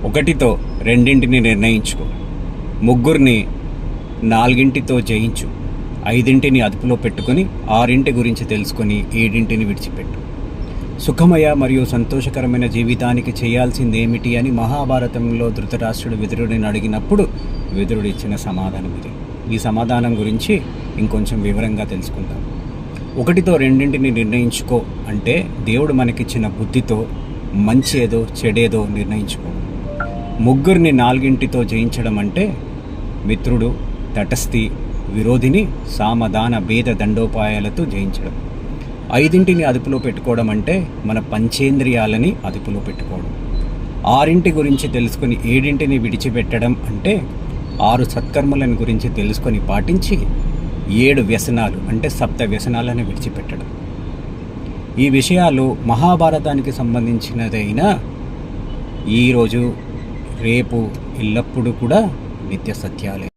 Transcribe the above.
ఒకటితో రెండింటిని నిర్ణయించుకో, ముగ్గురిని నాలుగింటితో జయించు, ఐదింటిని అదుపులో పెట్టుకొని ఆరింటి గురించి తెలుసుకొని ఏడింటిని విడిచిపెట్టు. సుఖమయ మరియు సంతోషకరమైన జీవితానికి చేయాల్సింది ఏమిటి అని మహాభారతంలో ధృతరాష్ట్రుడు విదురుడిని అడిగినప్పుడు విదురుడు ఇచ్చిన సమాధానం ఇది. ఈ సమాధానం గురించి ఇంకొంచెం వివరంగా తెలుసుకుందాం. ఒకటితో రెండింటిని నిర్ణయించుకో అంటే దేవుడు మనకిచ్చిన బుద్ధితో మంచి ఏదో చెడేదో నిర్ణయించుకో. ముగ్గురిని నాలుగింటితో జయించడం అంటే మిత్రుడు, తటస్థి, విరోధిని సామధాన భేద దండోపాయాలతో జయించడం. ఐదింటిని అదుపులో పెట్టుకోవడం అంటే మన పంచేంద్రియాలని అదుపులో పెట్టుకోవడం. ఆరింటి గురించి తెలుసుకొని ఏడింటిని విడిచిపెట్టడం అంటే 6 సత్కర్మలను గురించి తెలుసుకొని పాటించి 7 వ్యసనాలు అంటే సప్త వ్యసనాలను విడిచిపెట్టడం. ఈ విషయాలు మహాభారతానికి సంబంధించినదైనా ఈరోజు రేపు ఎల్లప్పుడూ కూడా నిత్య సత్యాలే.